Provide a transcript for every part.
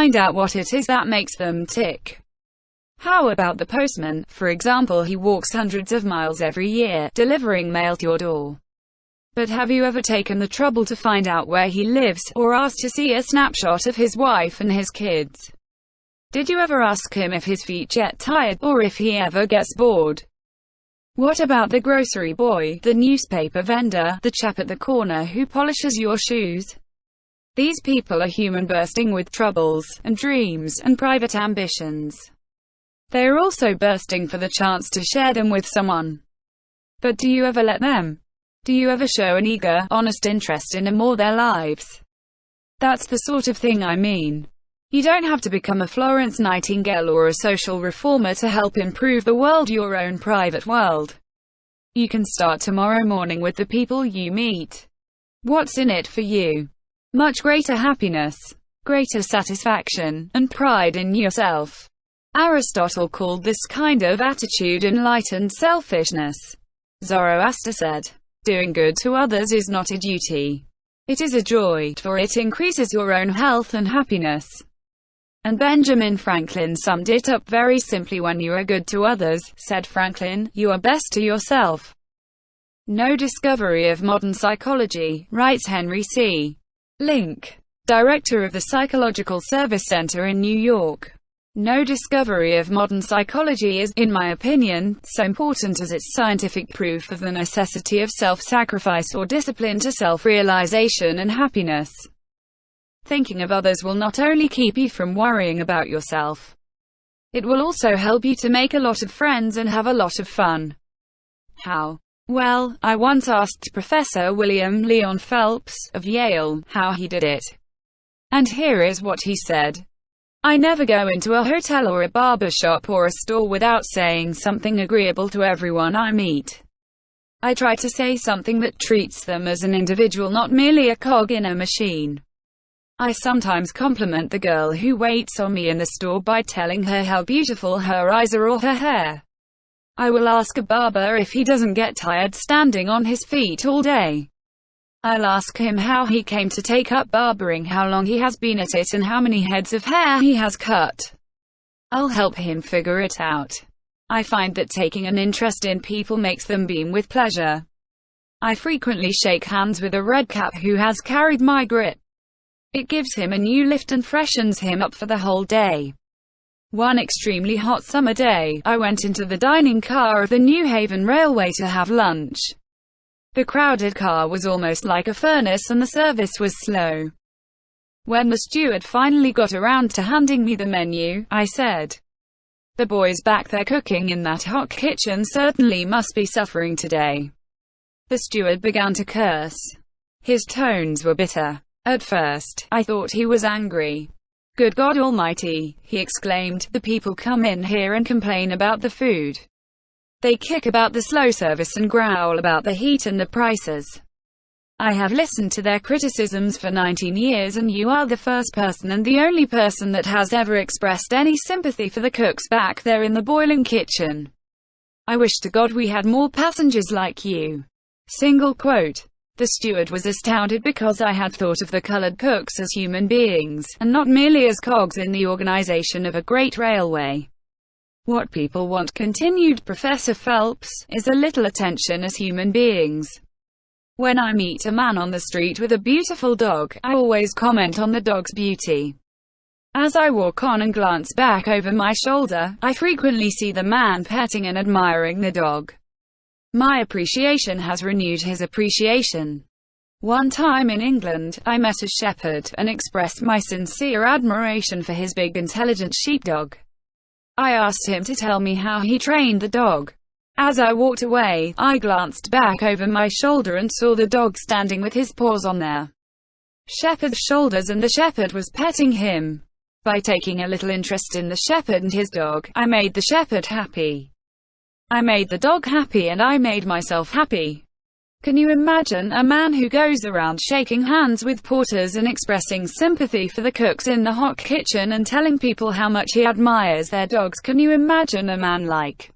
find out what it is that makes them tick. How about the postman? For example, he walks hundreds of miles every year, delivering mail to your door. But have you ever taken the trouble to find out where he lives, or asked to see a snapshot of his wife and his kids? Did you ever ask him if his feet get tired, or if he ever gets bored? What about the grocery boy, the newspaper vendor, the chap at the corner who polishes your shoes? These people are human, bursting with troubles, and dreams, and private ambitions. They are also bursting for the chance to share them with someone. But do you ever let them? Do you ever show an eager, honest interest in them or their lives? That's the sort of thing I mean. You don't have to become a Florence Nightingale or a social reformer to help improve the world, your own private world. You can start tomorrow morning with the people you meet. What's in it for you? Much greater happiness, greater satisfaction, and pride in yourself. Aristotle called this kind of attitude enlightened selfishness. Zoroaster said, "Doing good to others is not a duty. It is a joy, for it increases your own health and happiness." And Benjamin Franklin summed it up very simply: "When you are good to others," said Franklin, "you are best to yourself." No discovery of modern psychology, writes Henry C. Link, director of the Psychological Service Center in New York. No discovery of modern psychology is, in my opinion, so important as its scientific proof of the necessity of self-sacrifice or discipline to self-realization and happiness. Thinking of others will not only keep you from worrying about yourself, it will also help you to make a lot of friends and have a lot of fun. How? Well, I once asked Professor William Lyon Phelps, of Yale, how he did it. And here is what he said. "I never go into a hotel or a barber-shop or a store without saying something agreeable to everyone I meet. I try to say something that treats them as an individual, not merely a cog in a machine. I sometimes compliment the girl who waits on me in the store by telling her how beautiful her eyes are or her hair. I will ask a barber if he doesn't get tired standing on his feet all day. I'll ask him how he came to take up barbering, how long he has been at it, and how many heads of hair he has cut. I'll help him figure it out. I find that taking an interest in people makes them beam with pleasure. I frequently shake hands with a redcap who has carried my grip. It gives him a new lift and freshens him up for the whole day. One extremely hot summer day, I went into the dining car of the New Haven Railway to have lunch. The crowded car was almost like a furnace and the service was slow. When the steward finally got around to handing me the menu, I said, "The boys back there cooking in that hot kitchen certainly must be suffering today." The steward began to curse. His tones were bitter. At first, I thought he was angry. "Good God Almighty," he exclaimed, "the people come in here and complain about the food. They kick about the slow service and growl about the heat and the prices. I have listened to their criticisms for 19 years and you are the first person and the only person that has ever expressed any sympathy for the cooks back there in the boiling kitchen. I wish to God we had more passengers like you." Single quote. The steward was astounded because I had thought of the colored cooks as human beings, and not merely as cogs in the organization of a great railway. "What people want," continued Professor Phelps, "is a little attention as human beings. When I meet a man on the street with a beautiful dog, I always comment on the dog's beauty. As I walk on and glance back over my shoulder, I frequently see the man petting and admiring the dog. My appreciation has renewed his appreciation. One time in England, I met a shepherd, and expressed my sincere admiration for his big intelligent sheepdog. I asked him to tell me how he trained the dog. As I walked away, I glanced back over my shoulder and saw the dog standing with his paws on their shepherd's shoulders, and the shepherd was petting him. By taking a little interest in the shepherd and his dog, I made the shepherd happy. I made the dog happy and I made myself happy. Can you imagine a man who goes around shaking hands with porters and expressing sympathy for the cooks in the hot kitchen and telling people how much he admires their dogs? Can you imagine a man like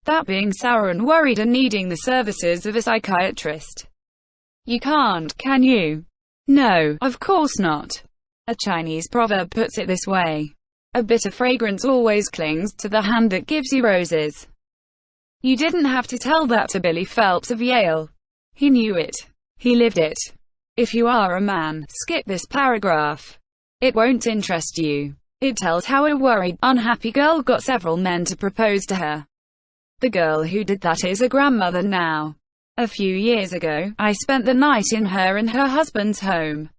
that being sour and worried and needing the services of a psychiatrist? You can't, can you? No, of course not. A Chinese proverb puts it this way: a bitter fragrance always clings to the hand that gives you roses. You didn't have to tell that to Billy Phelps of Yale. He knew it. He lived it. If you are a man, skip this paragraph. It won't interest you. It tells how a worried, unhappy girl got several men to propose to her. The girl who did that is a grandmother now. A few years ago, I spent the night in her and her husband's home.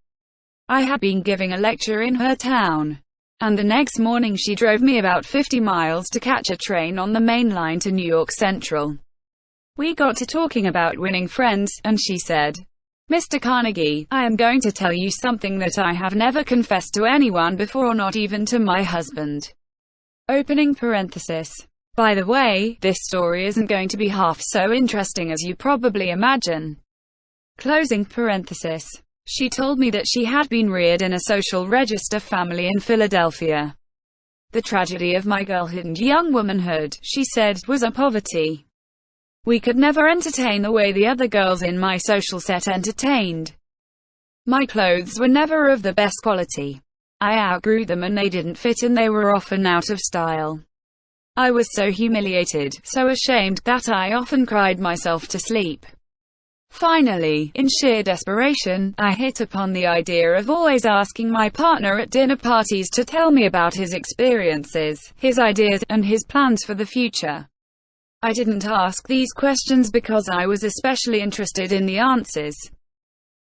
I had been giving a lecture in her town, and the next morning she drove me about 50 miles to catch a train on the main line to New York Central. We got to talking about winning friends, and she said, "Mr. Carnegie, I am going to tell you something that I have never confessed to anyone before, not even to my husband." Opening parenthesis. By the way, this story isn't going to be half so interesting as you probably imagine. Closing parenthesis. She told me that she had been reared in a social register family in Philadelphia. The tragedy of my girlhood and young womanhood, she said, was our poverty. We could never entertain the way the other girls in my social set entertained. My clothes were never of the best quality. I outgrew them and they didn't fit and they were often out of style. I was so humiliated, so ashamed, that I often cried myself to sleep. Finally, in sheer desperation, I hit upon the idea of always asking my partner at dinner parties to tell me about his experiences, his ideas, and his plans for the future. I didn't ask these questions because I was especially interested in the answers.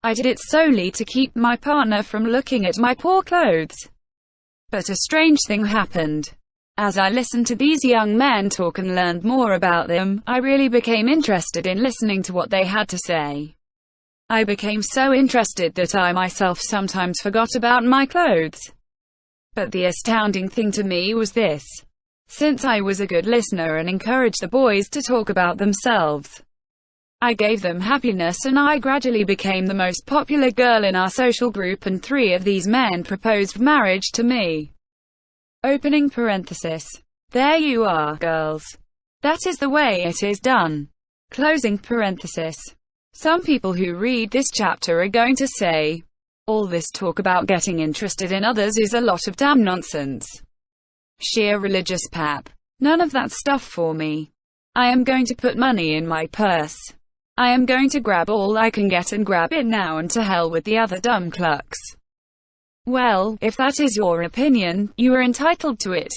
I did it solely to keep my partner from looking at my poor clothes. But a strange thing happened. As I listened to these young men talk and learned more about them, I really became interested in listening to what they had to say. I became so interested that I myself sometimes forgot about my clothes. But the astounding thing to me was this. Since I was a good listener and encouraged the boys to talk about themselves, I gave them happiness and I gradually became the most popular girl in our social group, and 3 of these men proposed marriage to me. Opening parenthesis. There you are, girls. That is the way it is done. Closing parenthesis. Some people who read this chapter are going to say, all this talk about getting interested in others is a lot of damn nonsense. Sheer religious pap. None of that stuff for me. I am going to put money in my purse. I am going to grab all I can get and grab it now, and to hell with the other dumb clucks. Well, if that is your opinion, you are entitled to it.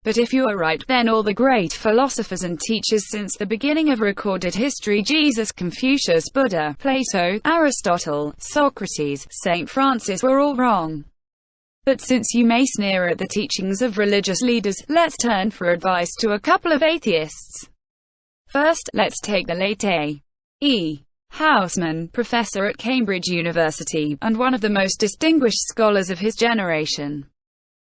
But if you are right, then all the great philosophers and teachers since the beginning of recorded history, Jesus, Confucius, Buddha, Plato, Aristotle, Socrates, St. Francis, were all wrong. But since you may sneer at the teachings of religious leaders, let's turn for advice to a couple of atheists. First, let's take the late A.E. Housman, professor at Cambridge University, and one of the most distinguished scholars of his generation.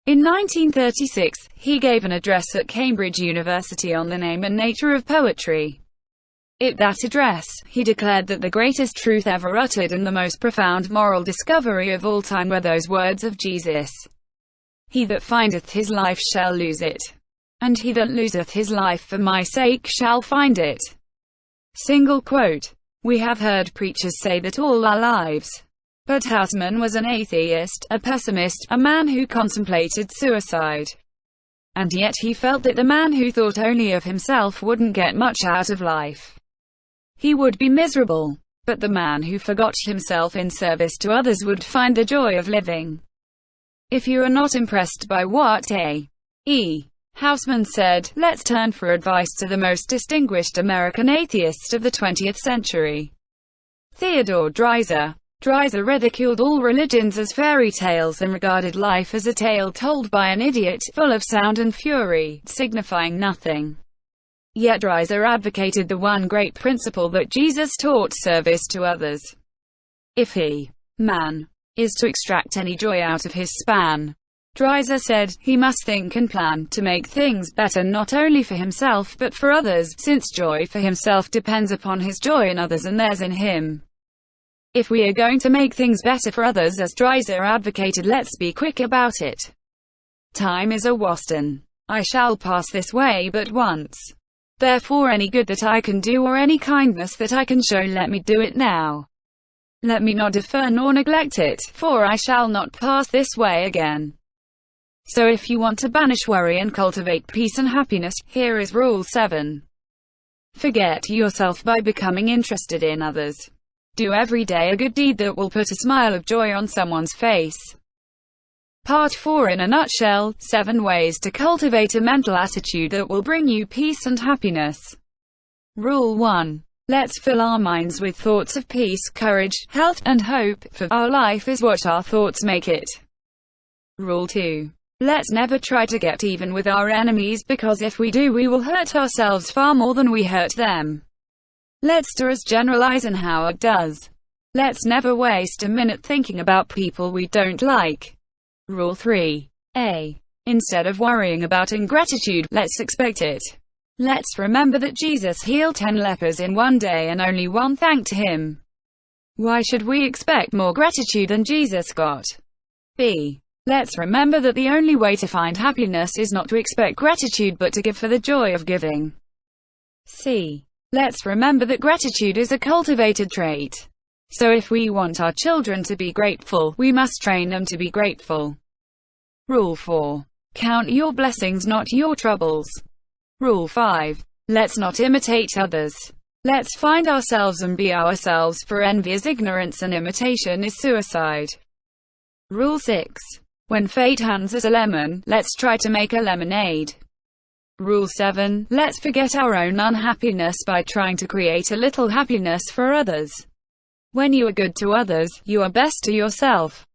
In 1936, he gave an address at Cambridge University on the name and nature of poetry. In that address, he declared that the greatest truth ever uttered and the most profound moral discovery of all time were those words of Jesus. He that findeth his life shall lose it, and he that loseth his life for my sake shall find it. Single quote. We have heard preachers say that all our lives. But Housman was an atheist, a pessimist, a man who contemplated suicide. And yet he felt that the man who thought only of himself wouldn't get much out of life. He would be miserable. But the man who forgot himself in service to others would find the joy of living. If you are not impressed by what A.E. Housman said, let's turn for advice to the most distinguished American atheist of the 20th century. Theodore Dreiser. Dreiser ridiculed all religions as fairy tales and regarded life as a tale told by an idiot, full of sound and fury, signifying nothing. Yet Dreiser advocated the one great principle that Jesus taught: service to others. If he, man, is to extract any joy out of his span, Dreiser said, he must think and plan to make things better not only for himself but for others, since joy for himself depends upon his joy in others and theirs in him. If we are going to make things better for others as Dreiser advocated, let's be quick about it. Time is a waston. I shall pass this way but once. Therefore any good that I can do or any kindness that I can show, let me do it now. Let me not defer nor neglect it, for I shall not pass this way again. So if you want to banish worry and cultivate peace and happiness, here is Rule 7. Forget yourself by becoming interested in others. Do every day a good deed that will put a smile of joy on someone's face. Part 4 in a nutshell, 7 ways to cultivate a mental attitude that will bring you peace and happiness. Rule 1. Let's fill our minds with thoughts of peace, courage, health, and hope, for our life is what our thoughts make it. Rule 2. Let's never try to get even with our enemies, because if we do we will hurt ourselves far more than we hurt them. Let's do as General Eisenhower does. Let's never waste a minute thinking about people we don't like. Rule 3. Instead of worrying about ingratitude, let's expect it. Let's remember that Jesus healed 10 lepers in one day and only one thanked him. Why should we expect more gratitude than Jesus got? B. Let's remember that the only way to find happiness is not to expect gratitude but to give for the joy of giving. C. Let's remember that gratitude is a cultivated trait. So if we want our children to be grateful, we must train them to be grateful. Rule 4. Count your blessings, not your troubles. Rule 5. Let's not imitate others. Let's find ourselves and be ourselves, for envy is ignorance and imitation is suicide. Rule 6. When fate hands us a lemon, let's try to make a lemonade. Rule 7. Let's forget our own unhappiness by trying to create a little happiness for others. When you are good to others, you are best to yourself.